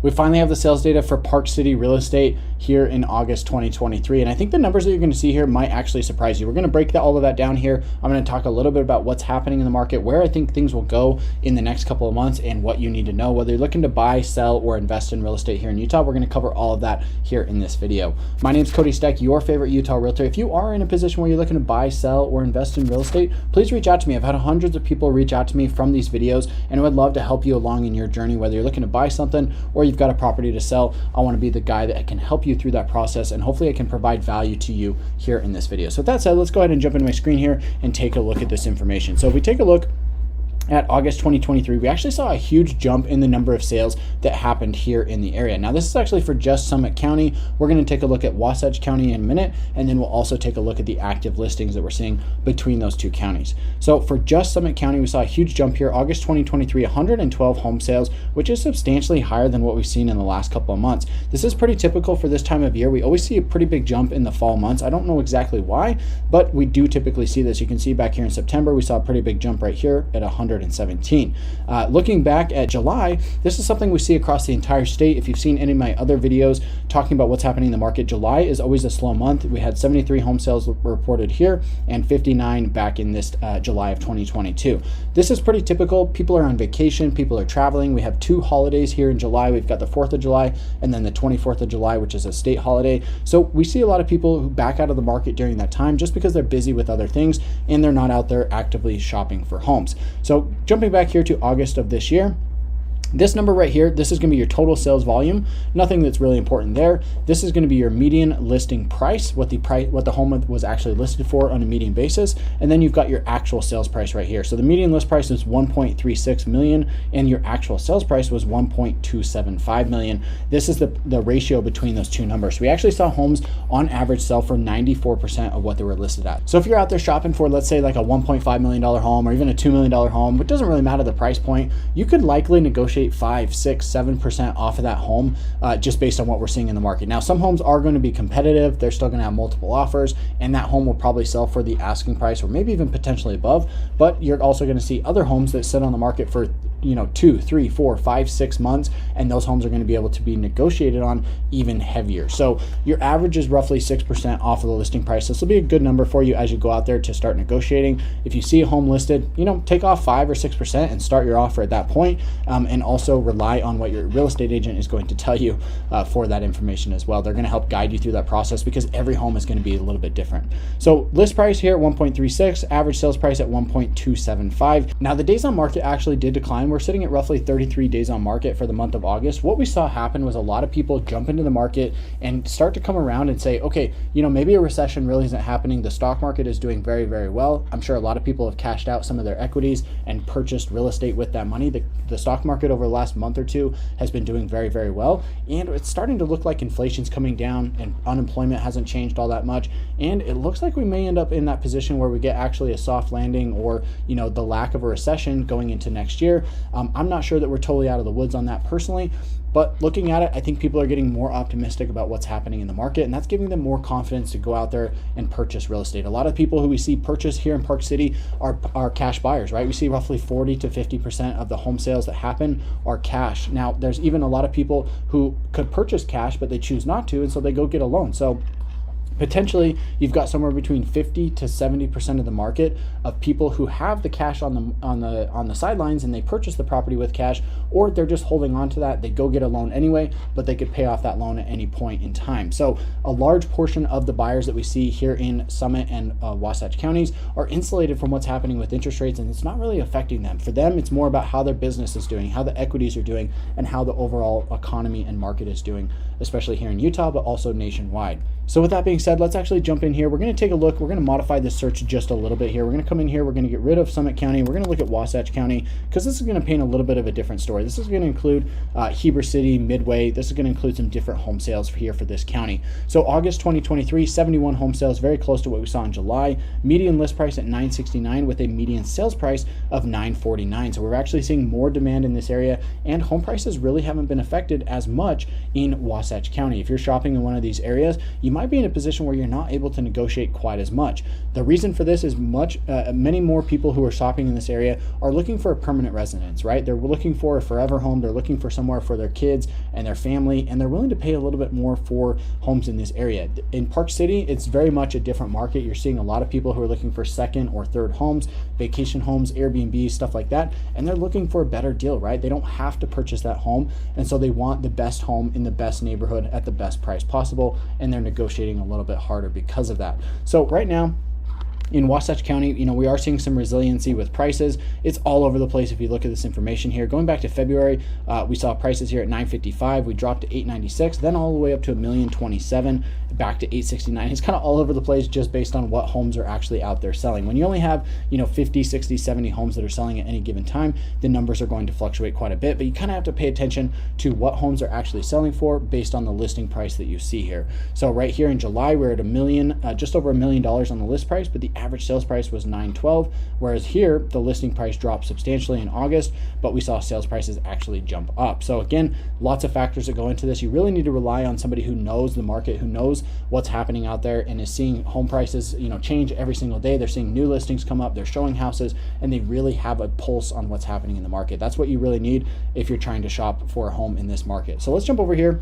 We finally have the sales data for Park City real estate here in August 2023. And I think the numbers that you're going to see here might actually surprise you. We're going to break all of that down here. I'm going to talk a little bit about what's happening in the market, where I think things will go in the next couple of months, and what you need to know, whether you're looking to buy, sell, or invest in real estate here in Utah. We're going to cover all of that here in this video. My name is Cody Steck, your favorite Utah realtor. If you are in a position where you're looking to buy, sell, or invest in real estate, please reach out to me. I've had hundreds of people reach out to me from these videos, and I would love to help you along in your journey, whether you're looking to buy something or you've got a property to sell. I want to be the guy that can help you through that process, and hopefully I can provide value to you here in this video. So with that said, let's go ahead and jump into my screen here and take a look at this information. So if we take a look at August 2023, we actually saw a huge jump in the number of sales that happened here in the area. Now, this is actually for just Summit County. We're going to take a look at Wasatch County in a minute, and then we'll also take a look at the active listings that we're seeing between those two counties. So for just Summit County, we saw a huge jump here. August 2023, 112 home sales, which is substantially higher than what we've seen in the last couple of months. This is pretty typical for this time of year. We always see a pretty big jump in the fall months. I don't know exactly why, but we do typically see this. You can see back here in September, we saw a pretty big jump right here at 117. Looking back at July, this is something we see across the entire state. If you've seen any of my other videos talking about what's happening in the market, July is always a slow month. We had 73 home sales reported here and 59 back in this July of 2022. This is pretty typical. People are on vacation, people are traveling. We have two holidays here in July. We've got the 4th of July and then the 24th of July, which is a state holiday. So we see a lot of people who back out of the market during that time just because they're busy with other things and they're not out there actively shopping for homes. So jumping back here to August of this year, this number right here, this is going to be your total sales volume. Nothing that's really important there. This is going to be your median listing price, what the home was actually listed for on a median basis, and then you've got your actual sales price right here. So the median list price is 1.36 million, and your actual sales price was 1.275 million. This is the ratio between those two numbers. We actually saw homes on average sell for 94% of what they were listed at. So if you're out there shopping for, let's say, like a $1.5 million home or even a $2 million home, it doesn't really matter the price point. You could likely negotiate 5, 6, 7% off of that home just based on what we're seeing in the market. Now, some homes are going to be competitive. They're still going to have multiple offers, and that home will probably sell for the asking price or maybe even potentially above. But you're also going to see other homes that sit on the market for 2, 3, 4, 5, 6 months, and those homes are going to be able to be negotiated on even heavier. So your average is roughly 6% off of the listing price. This will be a good number for you as you go out there to start negotiating. If you see a home listed, take off 5 or 6% and start your offer at that point, and also rely on what your real estate agent is going to tell you for that information as well. They're going to help guide you through that process because every home is going to be a little bit different. So list price here at 1.36, average sales price at 1.275. Now the days on market actually did decline. We're sitting at roughly 33 days on market for the month of August. What we saw happen was a lot of people jump into the market and start to come around and say, okay, maybe a recession really isn't happening. The stock market is doing very, very well. I'm sure a lot of people have cashed out some of their equities and purchased real estate with that money. The stock market over the last month or two has been doing very, very well. And it's starting to look like inflation's coming down and unemployment hasn't changed all that much. And it looks like we may end up in that position where we get actually a soft landing or, the lack of a recession going into next year. I'm not sure that we're totally out of the woods on that personally, but looking at it, I think people are getting more optimistic about what's happening in the market, and that's giving them more confidence to go out there and purchase real estate. A lot of people who we see purchase here in Park City are cash buyers, right? We see roughly 40 to 50% of the home sales that happen are cash. Now, there's even a lot of people who could purchase cash, but they choose not to, and so they go get a loan. So potentially you've got somewhere between 50 to 70% of the market of people who have the cash on the sidelines and they purchase the property with cash, or they're just holding on to that. They go get a loan anyway, but they could pay off that loan at any point in time. So a large portion of the buyers that we see here in Summit and Wasatch counties are insulated from what's happening with interest rates, and it's not really affecting them. For them, it's more about how their business is doing, how the equities are doing, and how the overall economy and market is doing, especially here in Utah, but also nationwide. So with that being said, let's actually jump in here. We're going to take a look. We're going to modify this search just a little bit here. We're going to come in here. We're going to get rid of Summit County. We're going to look at Wasatch County because this is going to paint a little bit of a different story. This is going to include Heber City, Midway. This is going to include some different home sales here for this county. So August 2023, 71 home sales, very close to what we saw in July. Median list price at $969 with a median sales price of $949. So we're actually seeing more demand in this area, and home prices really haven't been affected as much in Wasatch County. If you're shopping in one of these areas, you might might be in a position where you're not able to negotiate quite as much. The reason for this is many more people who are shopping in this area are looking for a permanent residence, right? They're looking for a forever home. They're looking for somewhere for their kids and their family, and they're willing to pay a little bit more for homes in this area. In Park City, it's very much a different market. You're seeing a lot of people who are looking for second or third homes, vacation homes, Airbnb, stuff like that, and they're looking for a better deal, right? They don't have to purchase that home, and so they want the best home in the best neighborhood at the best price possible, and they're negotiating a little bit harder because of that. So right now, in Wasatch County, we are seeing some resiliency with prices. It's all over the place if you look at this information here. Going back to February, we saw prices here at $955. We dropped to $896, then all the way up to $1,027,000, back to $869. It's kind of all over the place just based on what homes are actually out there selling. When you only have 50, 60, 70 homes that are selling at any given time, the numbers are going to fluctuate quite a bit, but you kind of have to pay attention to what homes are actually selling for based on the listing price that you see here. So right here in July, we're at just over $1 million on the list price, but the average sales price was $912, whereas here the listing price dropped substantially in August, but we saw sales prices actually jump up. So again, lots of factors that go into this. You really need to rely on somebody who knows the market, who knows what's happening out there, and is seeing home prices change every single day. They're seeing new listings come up, they're showing houses, and they really have a pulse on what's happening in the market. That's what you really need if you're trying to shop for a home in this market. So let's jump over here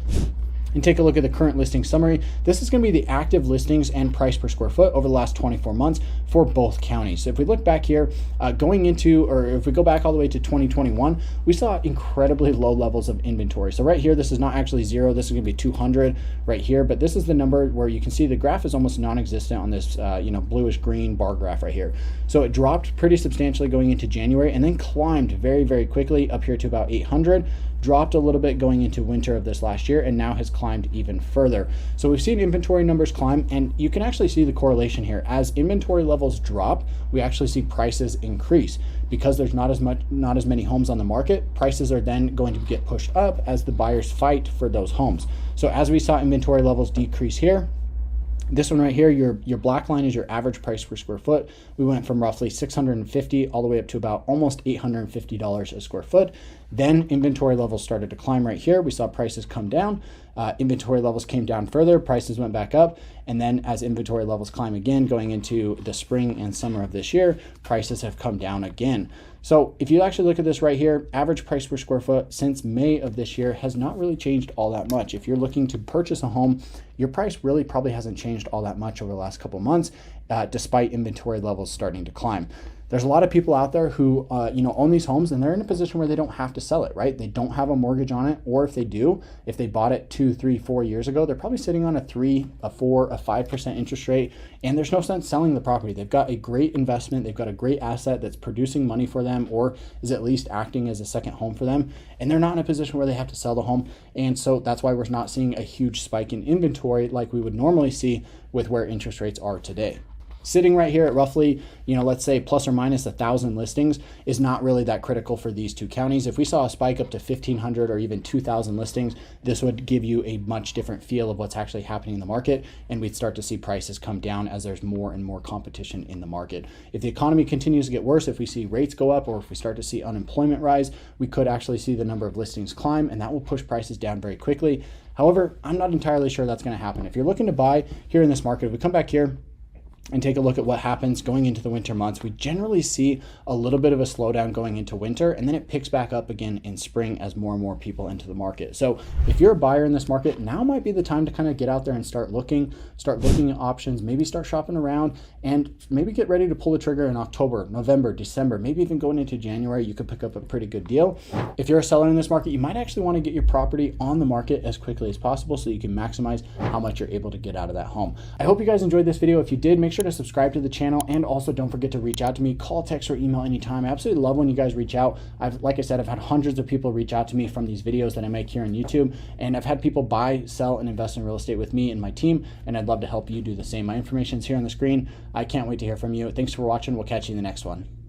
and take a look at the current listing summary. This is going to be the active listings and price per square foot over the last 24 months for both counties. So if we look back here, if we go back all the way to 2021, we saw incredibly low levels of inventory. So right here, this is not actually zero. This is going to be 200 right here, but this is the number where you can see the graph is almost non-existent on this bluish green bar graph right here. So it dropped pretty substantially going into January and then climbed very, very quickly up here to about 800. Dropped a little bit going into winter of this last year, and now has climbed even further. So we've seen inventory numbers climb, and you can actually see the correlation here. As inventory levels drop, we actually see prices increase. Because there's not as many homes on the market, prices are then going to get pushed up as the buyers fight for those homes. So as we saw inventory levels decrease here, this one right here, your black line is your average price per square foot. We went from roughly $650 all the way up to about almost $850 a square foot. Then inventory levels started to climb right here. We saw prices come down. Inventory levels came down further, prices went back up, and then as inventory levels climb again going into the spring and summer of this year, prices have come down again. So if you actually look at this right here, average price per square foot since May of this year has not really changed all that much. If you're looking to purchase a home, your price really probably hasn't changed all that much over the last couple months, despite inventory levels starting to climb. There's a lot of people out there who own these homes, and they're in a position where they don't have to sell it, right? They don't have a mortgage on it, or if they do, if they bought it 2, 3, 4 years ago, they're probably sitting on a 3, a 4, a 5% interest rate, and there's no sense selling the property. They've got a great investment, they've got a great asset that's producing money for them, or is at least acting as a second home for them, and they're not in a position where they have to sell the home, and so that's why we're not seeing a huge spike in inventory like we would normally see with where interest rates are today. Sitting right here at roughly, let's say plus or minus 1,000 listings is not really that critical for these two counties. If we saw a spike up to 1,500 or even 2,000 listings, this would give you a much different feel of what's actually happening in the market, and we'd start to see prices come down as there's more and more competition in the market. If the economy continues to get worse, if we see rates go up, or if we start to see unemployment rise, we could actually see the number of listings climb, and that will push prices down very quickly. However, I'm not entirely sure that's going to happen. If you're looking to buy here in this market, if we come back here and take a look at what happens going into the winter months, we generally see a little bit of a slowdown going into winter, and then it picks back up again in spring as more and more people enter the market. So if you're a buyer in this market, now might be the time to kind of get out there and start looking at options, maybe start shopping around, and maybe get ready to pull the trigger in October, November, December, maybe even going into January. You could pick up a pretty good deal. If you're a seller in this market, you might actually want to get your property on the market as quickly as possible so you can maximize how much you're able to get out of that home. I hope you guys enjoyed this video. If you did, make sure to subscribe to the channel, and also don't forget to reach out to me. Call, text, or email anytime. I absolutely love when you guys reach out. Like I said, I've had hundreds of people reach out to me from these videos that I make here on YouTube, and I've had people buy, sell, and invest in real estate with me and my team, and I'd love to help you do the same. My information is here on the screen. I can't wait to hear from you. Thanks for watching. We'll catch you in the next one.